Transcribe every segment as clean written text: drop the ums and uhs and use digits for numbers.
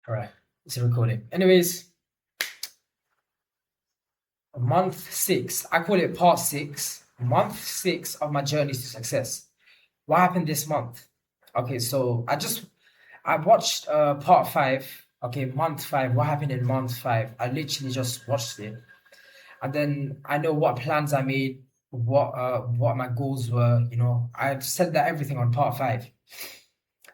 All right, it's recording. Anyways, month 6. I call it part 6. Month 6 of my journey to success. What happened this month? Okay, so I watched part 5. Okay, month 5. What happened in month 5? I literally just watched it, and then I know what plans I made, what my goals were. I've said that everything on part 5.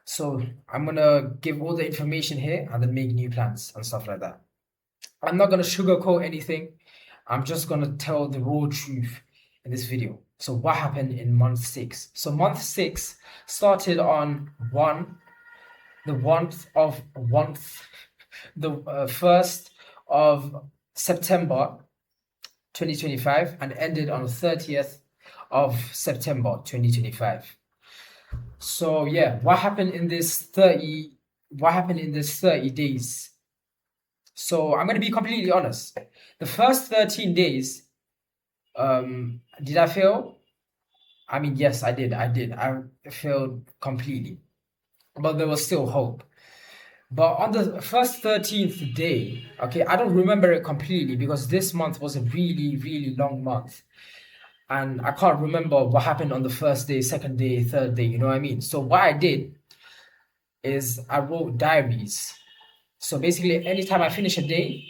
So I'm gonna give all the information here and then make new plans and stuff like that. I'm not gonna sugarcoat anything. I'm just gonna tell the raw truth in this video. So what happened in month 6? So month 6 started on the 1st of September 2025 and ended on the 30th of September 2025. So yeah, what happened in this 30 days? So I'm gonna be completely honest. The first 13 days, did I fail? I mean, yes, I did. I failed completely, but there was still hope. But on the first 13th day, okay, I don't remember it completely because this month was a really, really long month. And I can't remember what happened on the first day, second day, third day, you know what I mean? So what I did is I wrote diaries. So basically, anytime I finish a day,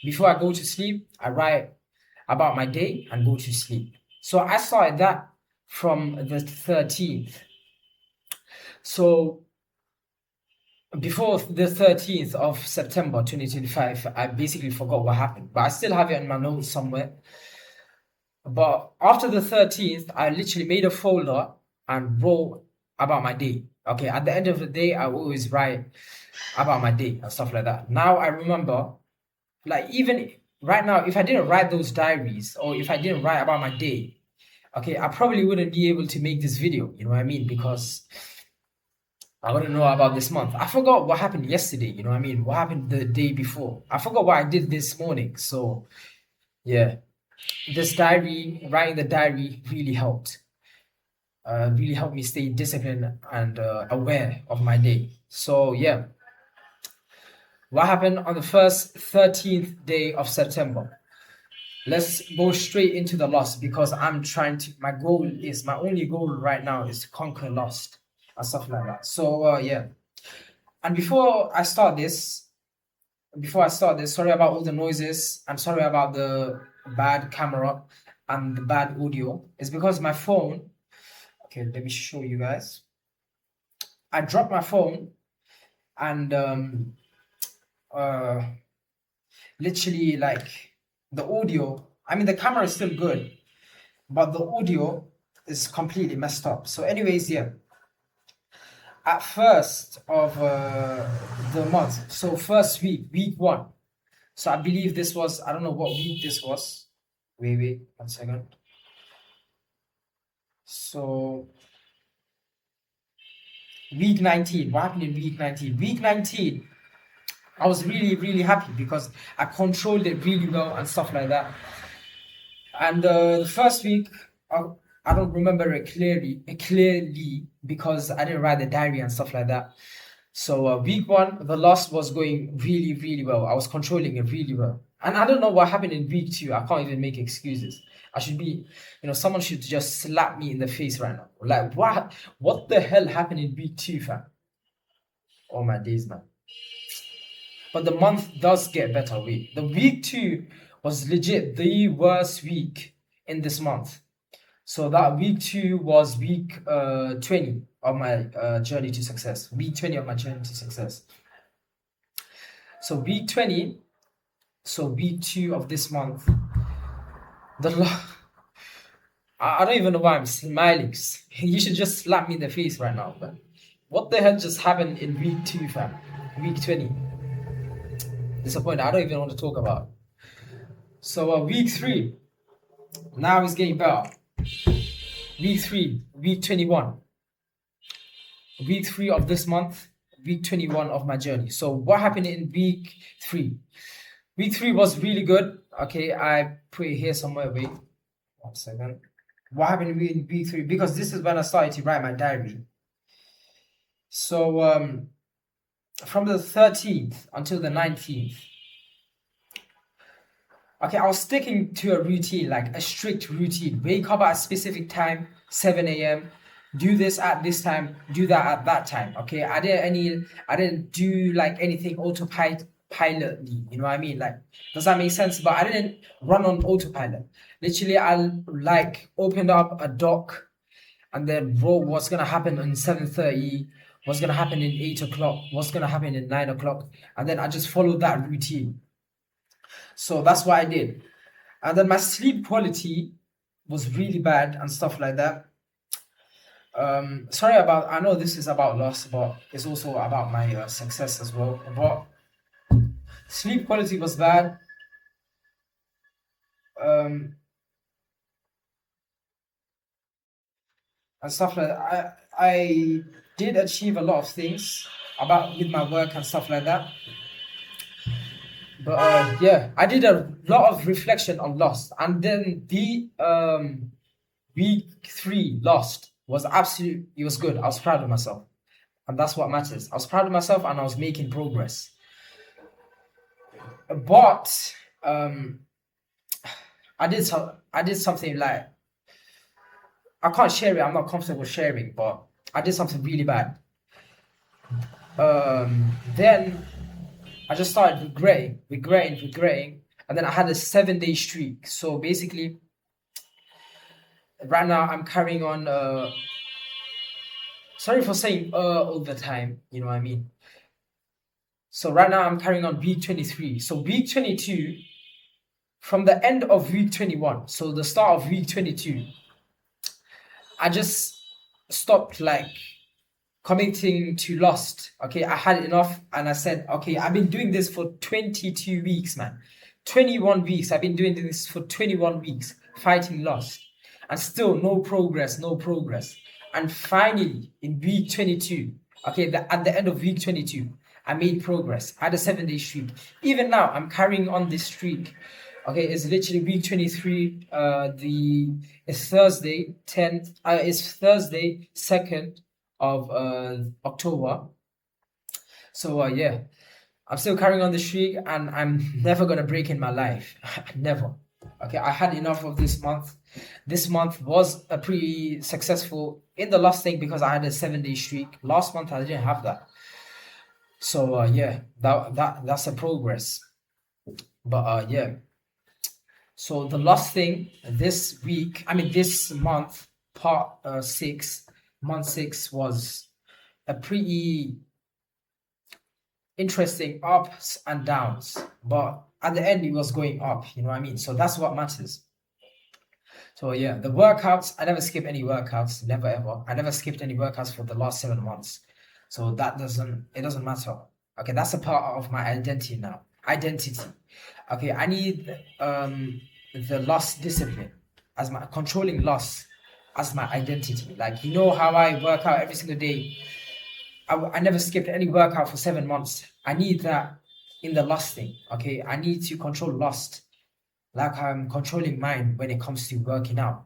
before I go to sleep, I write about my day and go to sleep. So I started that from the 13th. So before the 13th of September 2025, I basically forgot what happened, but I still have it in my notes somewhere. But after the 13th, I literally made a folder and wrote about my day. Okay, at the end of the day, I always write about my day and stuff like that. Now I remember, like, even right now, if I didn't write those diaries or if I didn't write about my day, okay, I probably wouldn't be able to make this video, you know what I mean? Because I wouldn't know about this month. I forgot what happened yesterday, you know what I mean? What happened the day before? I forgot what I did this morning. So, yeah, writing the diary really helped. Really helped me stay disciplined and aware of my day. So, yeah. What happened on the first 13th day of September? Let's go straight into the loss because my only goal right now is to conquer lost and stuff like that. So, yeah. And before I start this, sorry about all the noises. I'm sorry about the bad camera and the bad audio. It's because my phone, okay, let me show you guys. I dropped my phone and literally, like, the audio, I mean the camera is still good, but the audio is completely messed up. So anyways, yeah, at first of the month, so first week 1, so I believe this was, I don't know what week this was. Wait 1 second. So week 19, what happened in week 19? Week 19, I was really, really happy because I controlled it really well and stuff like that. And the first week, I don't remember it clearly because I didn't write the diary and stuff like that. So week 1, the loss was going really, really well. I was controlling it really well. And I don't know what happened in week 2. I can't even make excuses. I should be, someone should just slap me in the face right now. Like, what the hell happened in week 2, fam? Oh my days, man. But the month does get better. The week 2 was legit the worst week in this month. So that week 2 was week 20 of my journey to success. Week 20 of my journey to success. So week 20, so week 2 of this month, I don't even know why I'm smiling. You should just slap me in the face right now. But what the hell just happened in week 2, fam? Week 20. Disappointed. I don't even want to talk about. So week 3, now it's getting better. Week 3, week 21. Week 3 of this month, week 21 of my journey. So what happened in week 3? Week 3 was really good. Okay, I put it here somewhere. Wait 1 second. What happened in week 3? Because this is when I started to write my diary. So from the 13th until the 19th, okay, I was sticking to a routine, like a strict routine. Wake up at a specific time, 7 a.m. Do this at this time, do that at that time. Okay, I didn't do like anything pilotly. You know what I mean? Like, does that make sense? But I didn't run on autopilot. Literally, I like opened up a doc and then wrote what's gonna happen in 7:30, what's gonna happen in 8 o'clock, what's gonna happen in 9 o'clock, and then I just followed that routine. So that's what I did. And then my sleep quality was really bad and stuff like that. Sorry about, I know this is about loss, but it's also about my success as well. But sleep quality was bad. And stuff like that. I did achieve a lot of things with my work and stuff like that. But yeah, I did a lot of reflection on Lost, and then the week 3 Lost was it was good. I was proud of myself, and that's what matters. I was proud of myself, and I was making progress. But I did something like, I can't share it. I'm not comfortable sharing, but I did something really bad. Then I just started regretting, and then I had a 7-day streak. So basically, right now I'm carrying on. Sorry for saying all the time. You know what I mean. So right now I'm carrying on week 23. So week 22, from the end of week 21, so the start of week 22, I just stopped like committing to Lost. Okay, I had enough, and I said, okay, I've been doing this for 22 weeks, man. 21 weeks. I've been doing this for 21 weeks, fighting Lost, and still no progress. And finally, in week 22, okay, at the end of week 22, I made progress. I had a 7-day streak. Even now, I'm carrying on this streak. Okay, it's literally week 23. It's Thursday 10th. It's Thursday 2nd of October. So yeah, I'm still carrying on the streak, and I'm never gonna break in my life. Never. Okay, I had enough of this month. This month was a pretty successful in the last thing because I had a 7-day streak. Last month I didn't have that. So yeah, that's a progress. But yeah. So the last thing this month, month 6 was a pretty interesting ups and downs, but at the end it was going up, you know what I mean? So that's what matters. So yeah, the workouts, I never skip any workouts, never ever. I never skipped any workouts for the last 7 months. So it doesn't matter. Okay, that's a part of my identity now. Okay, I need the loss discipline as my controlling loss as my identity. Like, you know how I work out every single day. I never skipped any workout for 7 months. I need that in the lust thing. Okay, I need to control lust, like I'm controlling mine when it comes to working out.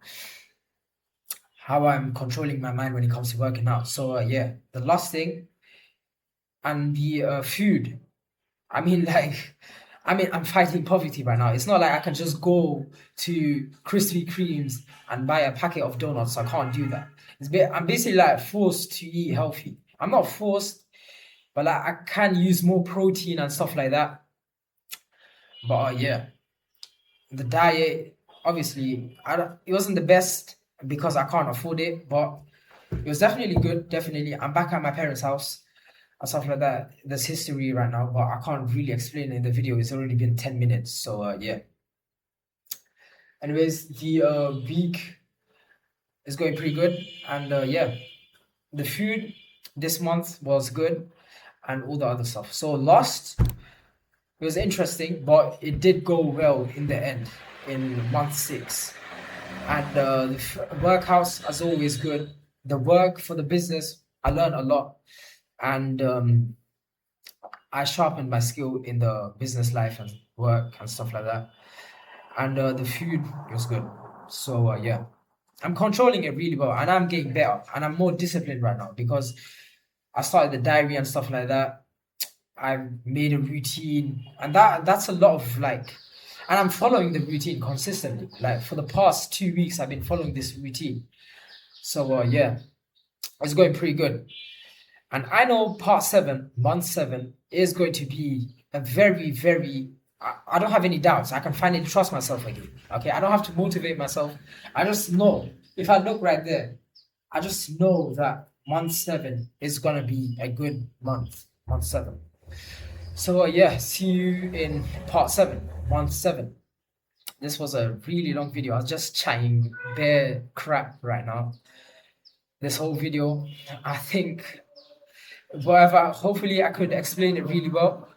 How I'm controlling my mind when it comes to working out. So yeah, the last thing and the food. I'm fighting poverty right now. It's not like I can just go to Krispy Kremes and buy a packet of donuts. I can't do that. I'm basically like forced to eat healthy. I'm not forced, but like I can use more protein and stuff like that. But yeah, the diet, obviously, it wasn't the best because I can't afford it, but it was definitely good. Definitely, I'm back at my parents' house and stuff like that. There's history right now, but I can't really explain it in the video. It's already been 10 minutes, so yeah. Anyways, the week is going pretty good, and yeah, the food this month was good, and all the other stuff. So Lost, it was interesting, but it did go well in the end in month 6. And the workouts, as always, good. The work for the business, I learned a lot, and I sharpened my skill in the business life and work and stuff like that. And the food was good. So yeah, I'm controlling it really well, and I'm getting better, and I'm more disciplined right now because I started the diary and stuff like that. I've made a routine, and that's a lot of like, and I'm following the routine consistently. Like for the past 2 weeks, I've been following this routine. So yeah, it's going pretty good. And I know part seven, month seven, is going to be a very, very. I don't have any doubts. I can finally trust myself again. Okay, I don't have to motivate myself. I just know if I look right there, I just know that month seven is gonna be a good month. Month seven. So yeah, see you in part seven, month seven. This was a really long video. I was just chatting bare crap right now. This whole video, I think, whatever. Hopefully, I could explain it really well.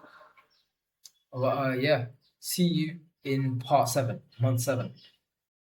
But yeah, see you in part seven, month seven.